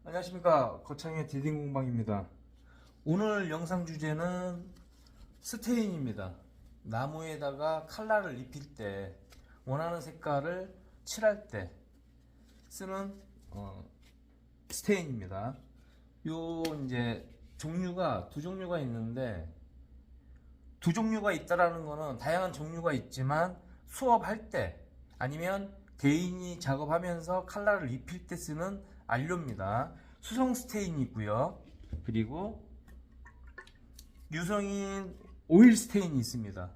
안녕하십니까, 거창의 디딩 공방입니다. 오늘 영상 주제는 스테인입니다. 나무에다가 칼라를 입힐 때, 원하는 색깔을 칠할 때 쓰는 스테인입니다. 요 이제 종류가 두 종류가 있는데, 두 종류가 있다라는 거는 다양한 종류가 있지만 수업할 때 아니면 개인이 작업하면서 칼라를 입힐 때 쓰는 안료입니다. 수성 스테인이 있고요. 그리고 유성인 오일 스테인이 있습니다.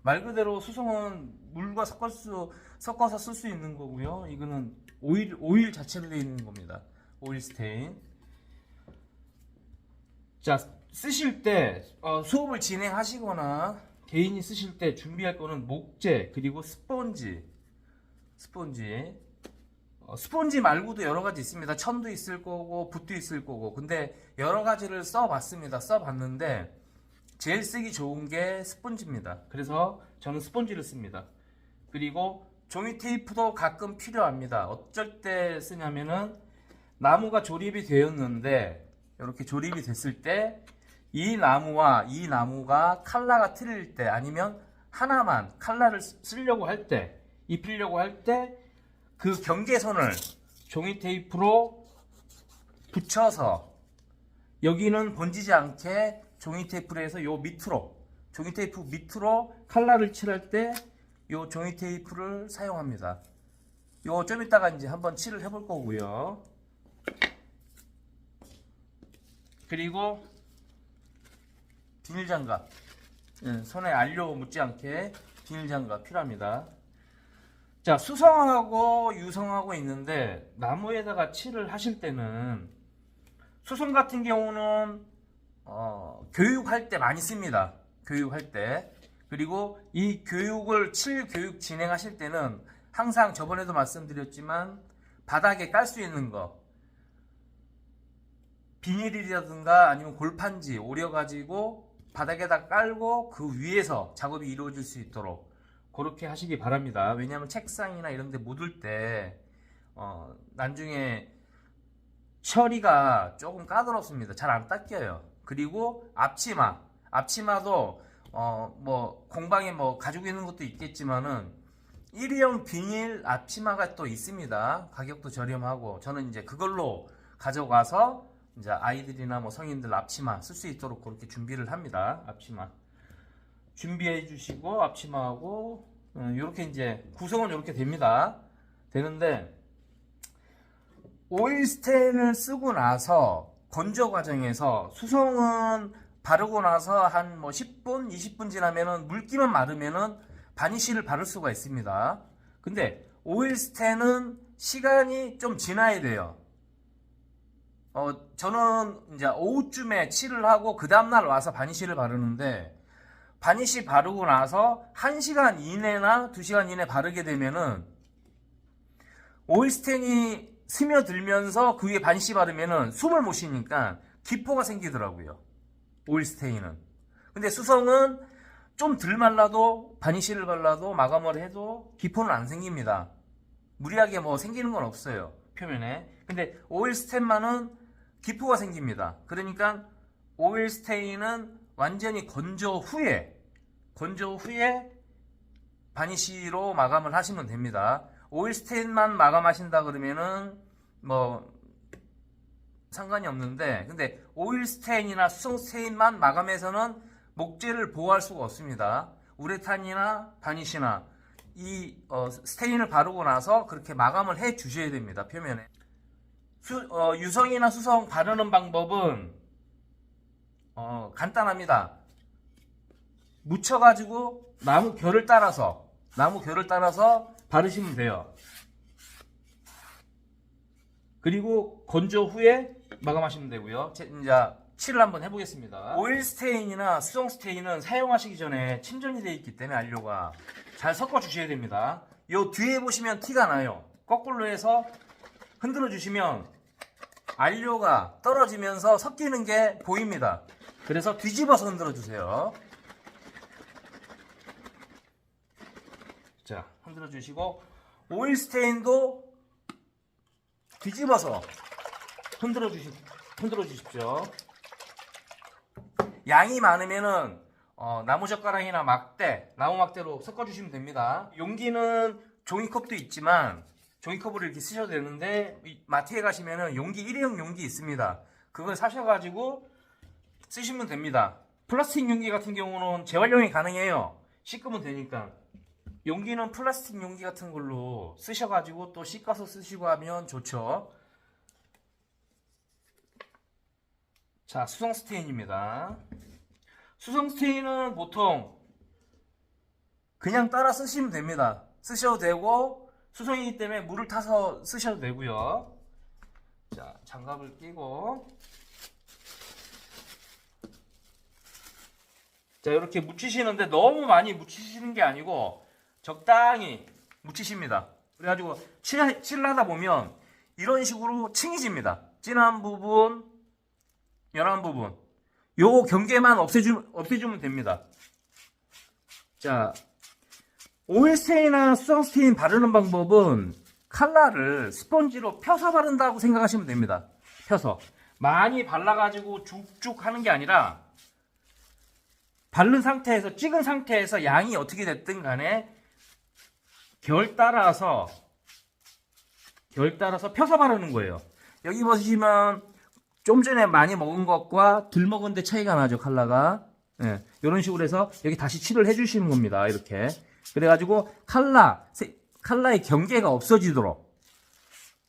말 그대로 수성은 물과 섞어서 쓸 수 있는 거고요. 이거는 오일 자체로 되어 있는 겁니다. 오일 스테인. 자, 쓰실 때 수업을 진행하시거나 개인이 쓰실 때 준비할 거는 목재 그리고 스펀지 스펀지 말고도 여러 가지 있습니다. 천도 있을 거고 붓도 있을 거고. 근데 여러 가지를 써봤습니다. 써봤는데 제일 쓰기 좋은 게 스펀지입니다. 그래서 저는 스펀지를 씁니다. 그리고 종이 테이프도 가끔 필요합니다. 어쩔 때 쓰냐면은 나무가 조립이 되었는데 이렇게 조립이 됐을 때 이 나무와 이 나무가 칼라가 틀릴 때 아니면 하나만 칼라를 쓰려고 할 때 입히려고 할 때 그 경계선을 종이 테이프로 붙여서 여기는 번지지 않게 종이 테이프로 해서 요 밑으로 종이 테이프 밑으로 칼라를 칠할 때 요 종이 테이프를 사용합니다. 요 좀 이따가 이제 한번 칠을 해볼 거고요. 그리고 비닐장갑, 손에 안료 묻지 않게 비닐장갑 필요합니다. 자, 수성하고 유성하고 있는데 나무에다가 칠을 하실 때는 수성 같은 경우는 교육할 때 많이 씁니다. 교육할 때. 그리고 이 칠 교육 진행하실 때는 항상 저번에도 말씀드렸지만 바닥에 깔 수 있는 거 비닐이라든가 아니면 골판지 오려가지고 바닥에다 깔고 그 위에서 작업이 이루어질 수 있도록 그렇게 하시기 바랍니다. 왜냐하면 책상이나 이런 데 묻을 때 나중에 처리가 조금 까다롭습니다. 잘 안 닦여요. 그리고 앞치마도 뭐 공방에 뭐 가지고 있는 것도 있겠지만은 일회용 비닐 앞치마가 또 있습니다. 가격도 저렴하고 저는 이제 그걸로 가져가서 이제 아이들이나 뭐 성인들 앞치마 쓸 수 있도록 그렇게 준비를 합니다. 앞치마 준비해 주시고 앞치마하고 이렇게 이제 구성은 이렇게 됩니다. 되는데 오일 스테인을 쓰고 나서 건조 과정에서 수성은 바르고 나서 한 뭐 10분, 20분 지나면은 물기만 마르면은 바니쉬를 바를 수가 있습니다. 근데 오일 스테인은 시간이 좀 지나야 돼요. 저는 이제 오후쯤에 칠을 하고 그 다음날 와서 바니쉬를 바르는데 바니쉬 바르고 나서 1시간 이내나 2시간 이내 바르게 되면은 오일 스테인이 스며들면서 그 위에 바니쉬 바르면은 숨을 못 쉬니까 기포가 생기더라고요. 오일 스테인은. 근데 수성은 좀 덜 말라도 바니쉬를 발라도 마감을 해도 기포는 안 생깁니다. 무리하게 뭐 생기는 건 없어요. 표면에. 근데 오일 스테인만은 기포가 생깁니다. 그러니까 오일 스테인은 완전히 건조 후에 바니쉬로 마감을 하시면 됩니다. 오일 스테인만 마감하신다 그러면은 뭐 상관이 없는데 근데 오일 스테인이나 수성 스테인만 마감해서는 목재를 보호할 수가 없습니다. 우레탄이나 바니쉬나 이 스테인을 바르고 나서 그렇게 마감을 해 주셔야 됩니다. 표면에. 유성이나 수성 바르는 방법은 간단합니다. 묻혀가지고 나무 결을 따라서 바르시면 돼요. 그리고 건조 후에 마감하시면 되고요. 이제 칠을 한번 해보겠습니다. 오일 스테인이나 수성 스테인은 사용하시기 전에 침전이 되어 있기 때문에 안료가 잘 섞어 주셔야 됩니다. 요 뒤에 보시면 티가 나요. 거꾸로 해서 흔들어 주시면 안료가 떨어지면서 섞이는 게 보입니다. 그래서 뒤집어서 흔들어 주세요. 자, 흔들어 주시고 오일 스테인도 뒤집어서 흔들어 주십시오. 양이 많으면은 나무젓가락이나 막대, 나무 막대로 섞어 주시면 됩니다. 용기는 종이컵도 있지만 종이컵으로 이렇게 쓰셔도 되는데 마트에 가시면은 용기 일회용 용기 있습니다. 그걸 사셔가지고 쓰시면 됩니다. 플라스틱 용기 같은 경우는 재활용이 가능해요. 씻으면 되니까. 용기는 플라스틱 용기 같은 걸로 쓰셔가지고 또 씻어서 쓰시고 하면 좋죠. 자, 수성 스테인입니다. 수성 스테인은 보통 그냥 따라 쓰시면 됩니다. 쓰셔도 되고 수성이기 때문에 물을 타서 쓰셔도 되고요. 자, 장갑을 끼고 자, 이렇게 묻히시는데 너무 많이 묻히시는 게 아니고 적당히 묻히십니다. 그래가지고 칠을 하다 보면 이런 식으로 층이집니다. 진한 부분, 연한 부분. 요 경계만 없애주면 됩니다. 자, 오일 스테인이나 수성 스테인 바르는 방법은 칼라를 스펀지로 펴서 바른다고 생각하시면 됩니다. 펴서. 많이 발라가지고 쭉쭉 하는 게 아니라 바른 상태에서, 찍은 상태에서 양이 어떻게 됐든 간에 결 따라서 펴서 바르는 거예요. 여기 보시면 좀 전에 많이 먹은 것과 덜 먹은 데 차이가 나죠, 칼라가. 예, 이런 식으로 해서 여기 다시 칠을 해주시는 겁니다. 이렇게. 그래가지고 칼라의 경계가 없어지도록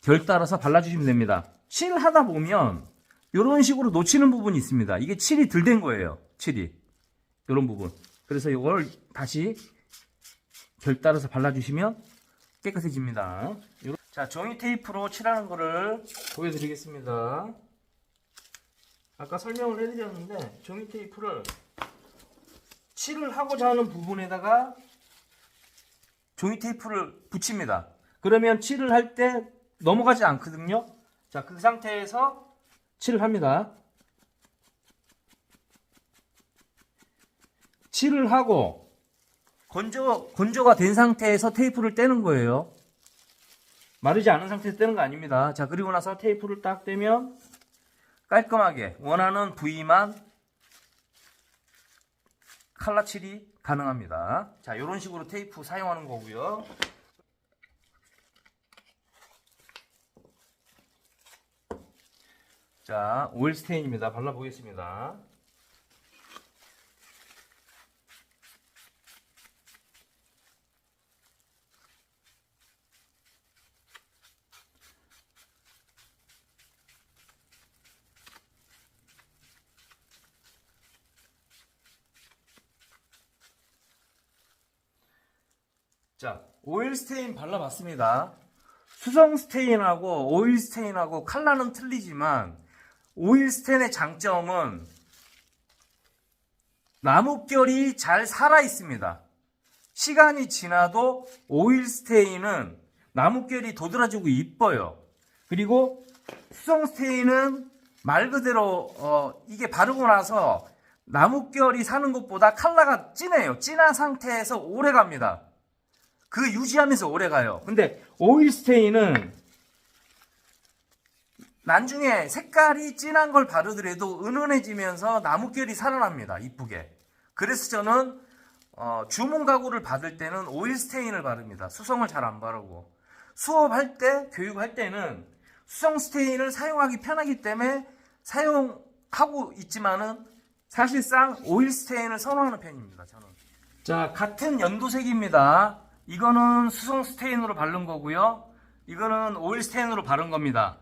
결 따라서 발라주시면 됩니다. 칠하다 보면 이런 식으로 놓치는 부분이 있습니다. 이게 칠이 덜 된 거예요. 칠이. 이런 부분. 그래서 이걸 다시 결 따라서 발라주시면 깨끗해집니다. 자, 종이 테이프로 칠하는 거를 보여드리겠습니다. 아까 설명을 해드렸는데 종이 테이프를 칠을 하고자 하는 부분에다가 종이 테이프를 붙입니다. 그러면 칠을 할 때 넘어가지 않거든요. 자, 그 상태에서 칠을 합니다. 칠을 하고 건조가 된 상태에서 테이프를 떼는 거예요. 마르지 않은 상태에서 떼는 거 아닙니다. 자, 그리고 나서 테이프를 딱 떼면 깔끔하게 원하는 부위만 칼라 칠이 가능합니다. 자, 이런 식으로 테이프 사용하는 거고요. 자, 오일 스테인입니다. 발라보겠습니다. 자, 오일 스테인 발라봤습니다. 수성 스테인하고 오일 스테인하고 칼라는 틀리지만 오일 스테인의 장점은 나뭇결이 잘 살아 있습니다. 시간이 지나도 오일 스테인은 나뭇결이 도드라지고 이뻐요. 그리고 수성 스테인은 말 그대로 이게 바르고 나서 나뭇결이 사는 것보다 칼라가 진해요. 진한 상태에서 오래 갑니다. 그 유지하면서 오래 가요. 근데 오일 스테인은 나중에 색깔이 진한 걸 바르더라도 은은해지면서 나뭇결이 살아납니다. 이쁘게. 그래서 저는 주문 가구를 받을 때는 오일 스테인을 바릅니다. 수성을 잘 안 바르고. 수업할 때, 교육할 때는 수성 스테인을 사용하기 편하기 때문에 사용하고 있지만은 사실상 오일 스테인을 선호하는 편입니다. 저는. 자, 같은 연두색입니다. 이거는 수성 스테인으로 바른 거고요. 이거는 오일 스테인으로 바른 겁니다.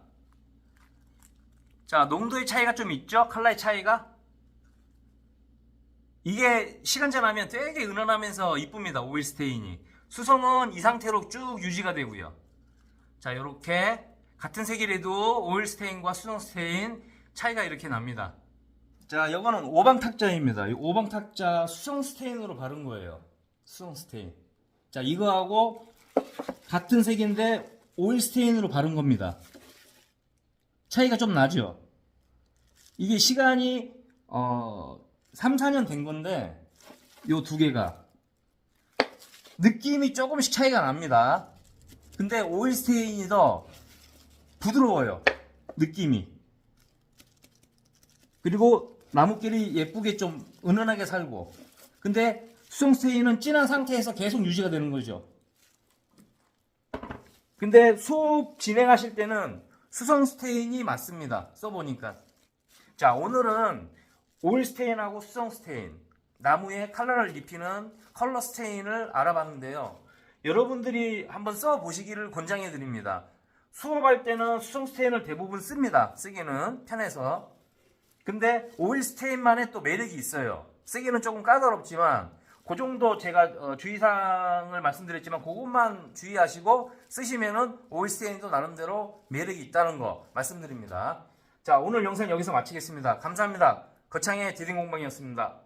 자, 농도의 차이가 좀 있죠? 컬러의 차이가? 이게 시간 지나면 되게 은은하면서 이쁩니다. 오일 스테인이. 수성은 이 상태로 쭉 유지가 되고요. 자, 이렇게 같은 색이라도 오일 스테인과 수성 스테인 차이가 이렇게 납니다. 자, 이거는 오방탁자입니다. 이 오방탁자 수성 스테인으로 바른 거예요. 수성 스테인. 자, 이거하고 같은 색인데 오일 스테인으로 바른 겁니다. 차이가 좀 나죠? 이게 시간이 3, 4년 된 건데 요 두 개가 느낌이 조금씩 차이가 납니다. 근데 오일 스테인이 더 부드러워요. 느낌이. 그리고 나무끼리 예쁘게 좀 은은하게 살고. 근데 수성 스테인은 진한 상태에서 계속 유지가 되는 거죠. 근데 수업 진행하실 때는 수성 스테인이 맞습니다. 써보니까. 자, 오늘은 오일 스테인하고 수성 스테인, 나무에 컬러를 입히는 컬러 스테인을 알아봤는데요. 여러분들이 한번 써보시기를 권장해 드립니다. 수업할 때는 수성 스테인을 대부분 씁니다. 쓰기는 편해서. 근데 오일 스테인만의 또 매력이 있어요. 쓰기는 조금 까다롭지만 그 정도 제가 주의사항을 말씀드렸지만 그것만 주의하시고 쓰시면은 오일 스테인도 나름대로 매력이 있다는 거 말씀드립니다. 자, 오늘 영상 여기서 마치겠습니다. 감사합니다. 거창의 디딩 공방이었습니다.